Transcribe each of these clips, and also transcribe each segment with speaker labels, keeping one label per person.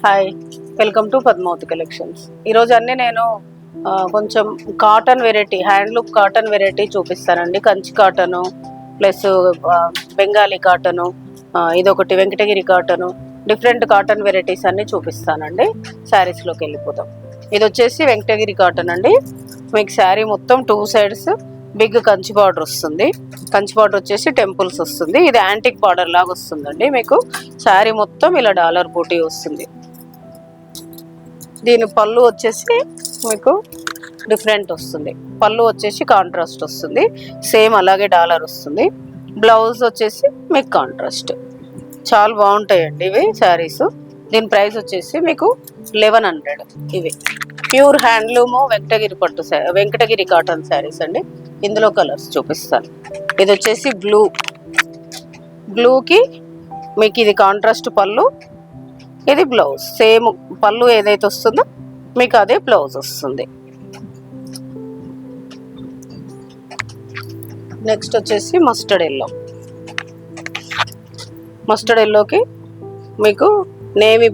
Speaker 1: Hi, welcome to Padmavati collections. ఈరోజు అన్నీ నేను కొంచెం cotton variety, handloom cotton variety చూపిస్తానండి. Kanchi cotton plus Bengali cotton, ఇదొకటి Venkatagiri cotton, different cotton varieties అన్నీ చూపిస్తానండి. శారీస్లోకి వెళ్ళిపోతాం. ఇది వచ్చేసి వెంకటగిరి కాటన్ అండి. మీకు శారీ మొత్తం 2 సైడ్స్ బిగ్ కంచి బార్డర్ వస్తుంది. కంచి బార్డర్ వచ్చేసి టెంపుల్స్ వస్తుంది. ఇది యాంటిక్ బార్డర్ లాగా వస్తుందండి. మీకు శారీ మొత్తం ఇలా డాలర్ బూటీ వస్తుంది. దీని పళ్ళు వచ్చేసి మీకు డిఫరెంట్ వస్తుంది. పళ్ళు వచ్చేసి కాంట్రాస్ట్ వస్తుంది, సేమ్ అలాగే డాలర్ వస్తుంది. బ్లౌజ్ వచ్చేసి మీకు కాంట్రాస్ట్. చాలా బాగుంటాయండి ఇవి శారీస్. దీని ప్రైస్ వచ్చేసి మీకు 1100. ఇవి pure handloom Venkatagiri cotton saris అండి. ఇందులో కలర్స్ చూపిస్తాను. ఇది వచ్చేసి బ్లూకి మీకు ఇది కాంట్రాస్ట్ పళ్ళు, ఇది బ్లౌజ్. సేమ్ పళ్ళు ఏదైతే వస్తుందో మీకు అదే బ్లౌజ్ వస్తుంది. నెక్స్ట్ వచ్చేసి మస్టర్డ్ ఎల్లోకి మీకు నేవీ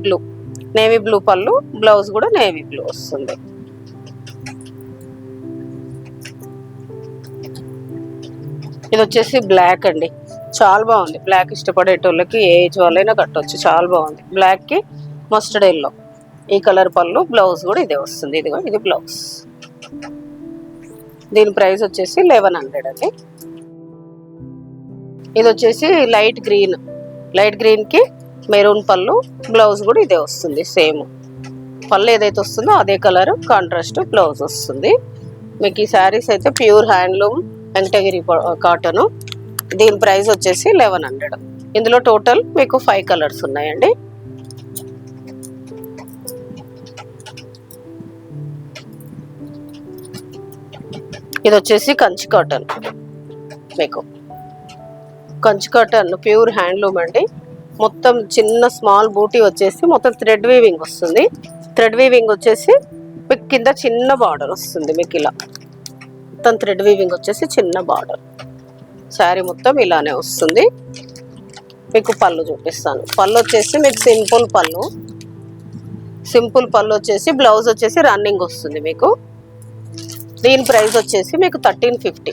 Speaker 1: బ్లూ పళ్ళు, బ్లౌజ్ కూడా నేవీ బ్లూ వస్తుంది. ఇది వచ్చేసి బ్లాక్ అండి. చాలా బాగుంది. బ్లాక్ ఇష్టపడేటోళ్ళకి ఏ ఏజ్ వాళ్ళైనా కట్టవచ్చు. చాలా బాగుంది. బ్లాక్కి మస్టర్డ్ ఎల్లో, ఈ కలర్ పళ్ళు, బ్లౌజ్ కూడా ఇదే వస్తుంది. ఇది బ్లౌజ్. దీని ప్రైస్ వచ్చేసి 1100 అండి. ఇది వచ్చేసి లైట్ గ్రీన్కి మెరూన్ పళ్ళు, బ్లౌజ్ కూడా ఇదే వస్తుంది. సేమ్ పళ్ళు ఏదైతే వస్తుందో అదే కలర్ కాంట్రాస్ట్ బ్లౌజ్ వస్తుంది. మీకు ఈ శారీస్ అయితే ప్యూర్ హ్యాండ్లూమ్ వెంకటగిరి కాటను. దీని ప్రైస్ వచ్చేసి 1100. ఇందులో టోటల్ మీకు 5 కలర్స్ ఉన్నాయండి. ఇది వచ్చేసి కంచి కాటన్. మీకు కంచి కాటన్ ప్యూర్ హ్యాండ్లూమ్ అండి. మొత్తం చిన్న స్మాల్ బూటీ వచ్చేసి మొత్తం థ్రెడ్ వీవింగ్ వస్తుంది. థ్రెడ్ వీవింగ్ వచ్చేసి మీకు కింద చిన్న బార్డర్ వస్తుంది. మీకు ఇలా మొత్తం థ్రెడ్ వీవింగ్ వచ్చేసి చిన్న బార్డర్. శారీ మొత్తం ఇలానే వస్తుంది. మీకు పళ్ళు చూపిస్తాను. పళ్ళు వచ్చేసి మీకు సింపుల్ పళ్ళు వచ్చేసి బ్లౌజ్ వచ్చేసి రన్నింగ్ వస్తుంది మీకు. దీని ప్రైస్ వచ్చేసి మీకు 1350.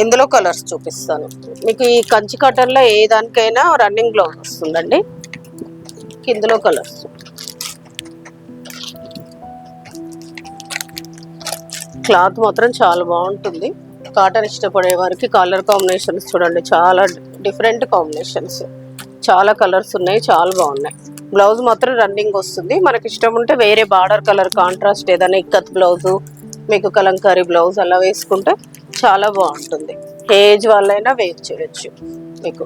Speaker 1: ఇందులో కలర్స్ చూపిస్తాను. మీకు ఈ కంచి కాటన్లో ఏ దానికైనా రన్నింగ్ బ్లౌజ్ వస్తుందండి. ఇందులో కలర్స్ క్లాత్ మాత్రం చాలా బాగుంటుంది. కాటన్ ఇష్టపడే వారికి కలర్ కాంబినేషన్స్ చూడండి, చాలా డిఫరెంట్ కాంబినేషన్స్, చాలా కలర్స్ ఉన్నాయి, చాలా బాగున్నాయి. బ్లౌజ్ మాత్రం రన్నింగ్ వస్తుంది. మనకి ఇష్టం ఉంటే వేరే బార్డర్ కలర్ కాంట్రాస్ట్ ఏదైనా ఇక్కత్ బ్లౌజు, మీకు కలంకారీ బ్లౌజ్ అలా వేసుకుంటే చాలా బాగుంటుంది. ఏజ్ వాళ్ళైనా వేర్ చేయొచ్చు. మీకు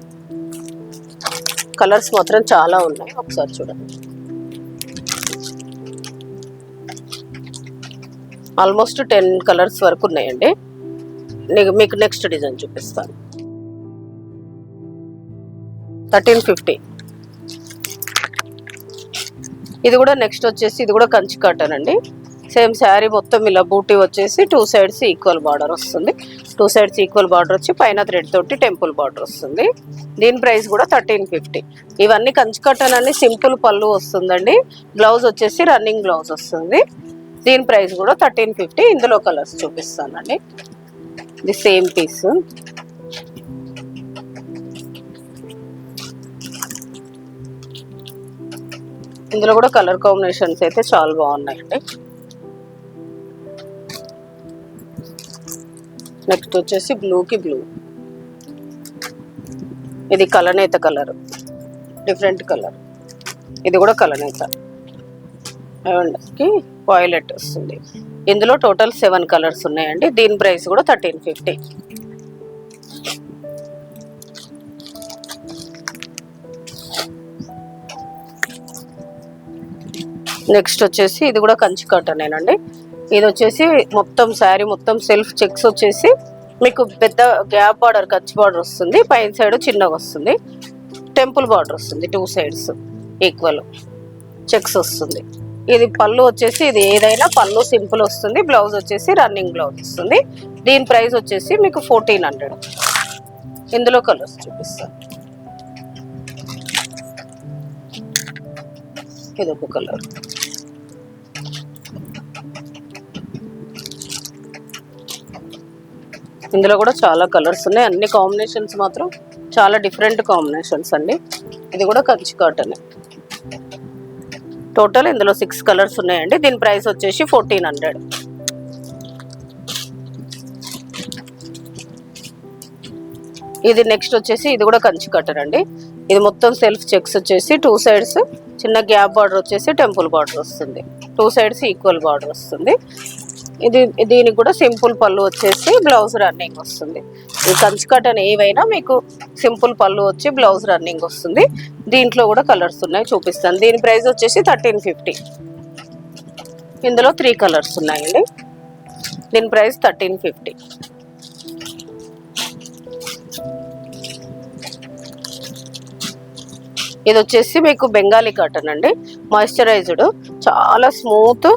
Speaker 1: కలర్స్ మాత్రం చాలా ఉన్నాయి, ఒకసారి చూడండి. ఆల్మోస్ట్ 10 కలర్స్ వరకు ఉన్నాయండి. మీకు నెక్స్ట్ డిజైన్ చూపిస్తాను. 1350. ఇది కూడా నెక్స్ట్ వచ్చేసి ఇది కూడా కంచి కాటన్ అండి. సేమ్ శారీ మొత్తం ఇలా బూటీ వచ్చేసి 2 సైడ్స్ ఈక్వల్ బార్డర్ వస్తుంది. 2 సైడ్స్ ఈక్వల్ బార్డర్ వచ్చి పైన థ్రెడ్ తోటి టెంపుల్ బార్డర్ వస్తుంది. దీని ప్రైస్ కూడా 1350. ఇవన్నీ కంచి కాటన్ అన్ని సింపుల్ పళ్ళు వస్తుందండి. బ్లౌజ్ వచ్చేసి రన్నింగ్ బ్లౌజ్ వస్తుంది. దీని ప్రైస్ కూడా 1350. ఇందులో కలర్స్ చూపిస్తానండి. ఇది సేమ్ పీస్. ఇందులో కూడా కలర్ కాంబినేషన్స్ అయితే చాలా బాగున్నాయండి. నెక్స్ట్ వచ్చేసి బ్లూకి బ్లూ, ఇది కలనేత కలర్, డిఫరెంట్ కలర్. ఇది కూడా కలనేత కి వాయిలెట్ వస్తుంది. ఇందులో టోటల్ 7 కలర్స్ ఉన్నాయండి. దీని ప్రైస్ కూడా 1350. నెక్స్ట్ వచ్చేసి ఇది కూడా కంచి కాటనేనండి. ఇది వచ్చేసి మొత్తం శారీ మొత్తం సెల్ఫ్ చెక్స్ వచ్చేసి మీకు పెద్ద గ్యాప్ బార్డర్ కంచి బార్డర్ వస్తుంది. పైన సైడ్ చిన్నగా వస్తుంది. టెంపుల్ బార్డర్ వస్తుంది. 2 సైడ్స్ ఈక్వల్ చెక్స్ వస్తుంది. ఇది పళ్ళు వచ్చేసి ఇది ఏదైనా పళ్ళు సింపుల్ వస్తుంది. బ్లౌజ్ వచ్చేసి రన్నింగ్ బ్లౌజ్ వస్తుంది. దీని ప్రైస్ వచ్చేసి మీకు 1400. ఇందులో కలర్స్ చూపిస్తాను. ఇది ఒక కలర్. ఇందులో కూడా చాలా కలర్స్ ఉన్నాయి. అన్ని కాంబినేషన్స్ మాత్రం చాలా డిఫరెంట్ కాంబినేషన్స్ అండి. ఇది కూడా కంచి కాటన్. టోటల్ ఇందులో 6 కలర్స్ ఉన్నాయండి. దీని ప్రైస్ వచ్చేసి 1400. ఇది నెక్స్ట్ వచ్చేసి ఇది కూడా కంచి కాటన్ అండి. ఇది మొత్తం సెల్ఫ్ చెక్స్ వచ్చేసి 2 సైడ్స్ చిన్న గ్యాప్ బార్డర్ వచ్చేసి టెంపుల్ బార్డర్ వస్తుంది. 2 సైడ్స్ ఈక్వల్ బార్డర్ వస్తుంది. దీనికి కూడా సింపుల్ పళ్ళు వచ్చేసి బ్లౌజ్ రన్నింగ్ వస్తుంది. ఈ కంచి కాటన్ ఏవైనా మీకు సింపుల్ పళ్ళు వచ్చి బ్లౌజ్ రన్నింగ్ వస్తుంది. దీంట్లో కూడా కలర్స్ ఉన్నాయి, చూపిస్తాను. దీని ప్రైస్ వచ్చేసి 1350. ఇందులో 3 కలర్స్ ఉన్నాయండి. దీని ప్రైస్ 1350. ఇది వచ్చేసి మీకు బెంగాలీ కాటన్ అండి. మాయిశ్చరైజ్డ్, చాలా స్మూత్,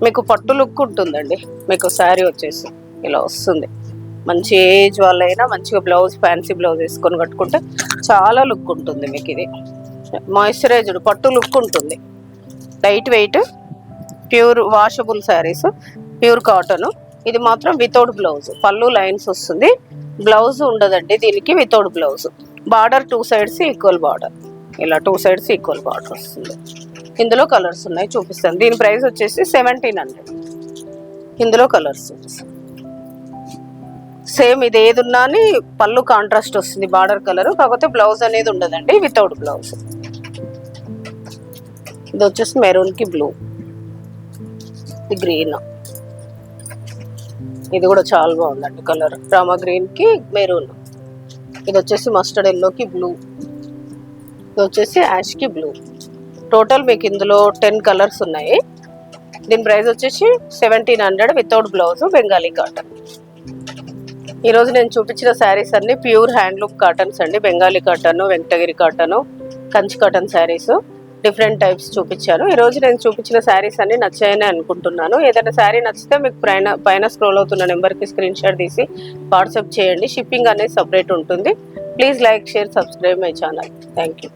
Speaker 1: మీకు పట్టు లుక్ ఉంటుందండి. మీకు శారీ వచ్చేసి ఇలా వస్తుంది. మంచి ఏజ్ వాళ్ళైనా మంచిగా బ్లౌజ్, ఫ్యాన్సీ బ్లౌజ్ వేసుకొని కట్టుకుంటే చాలా లుక్ ఉంటుంది మీకు. ఇది మాయిశ్చరైజ్డ్ పట్టు లుక్ ఉంటుంది. Light weight, pure washable saris, pure cotton. ఇది మాత్రం వితౌట్ బ్లౌజ్, పళ్ళు లైన్స్ వస్తుంది, బ్లౌజ్ ఉండదండి దీనికి. Without blouse, border 2 sides equal border, ఇలా 2 సైడ్స్ ఈక్వల్ బార్డర్ వస్తుంది. ఇందులో కలర్స్ ఉన్నాయి, చూపిస్తాను. దీని ప్రైస్ వచ్చేసి 1700. ఇందులో కలర్స్ సేమ్, ఇది ఏది ఉన్నా అని పళ్ళు కాంట్రాస్ట్ వస్తుంది, బార్డర్ కలర్. కాకపోతే బ్లౌజ్ అనేది ఉండదండి, వితౌట్ బ్లౌజ్. ఇది వచ్చేసి మెరూన్ కి బ్లూ, ఇది గ్రీన్. ఇది కూడా చాలా బాగుందండి కలర్, రామా గ్రీన్ కి మెరూన్. ఇది వచ్చేసి మస్టర్డ్ ఎల్లోకి బ్లూ, ఇది వచ్చేసి యాష్ కి బ్లూ. టోటల్ మీకు ఇందులో 10 కలర్స్ ఉన్నాయి. దీని ప్రైస్ వచ్చేసి 1700 వితౌట్ బ్లౌజ్, బెంగాలీ కాటన్. ఈరోజు నేను చూపించిన శారీస్ అన్ని ప్యూర్ హ్యాండ్లూమ్ కాటన్స్ అండి. Bengali cotton, Venkatagiri cotton, Kanchi cotton saris different types చూపించాను. ఈరోజు నేను చూపించిన శారీస్ అన్ని నచ్చాయని అనుకుంటున్నాను. ఏదైనా శారీ నచ్చితే మీకు పైన స్క్రోల్ అవుతున్న నెంబర్కి స్క్రీన్ షాట్ తీసి వాట్సాప్ చేయండి. షిప్పింగ్ అనేది సపరేట్ ఉంటుంది. Please like, share, subscribe my channel. Thank you.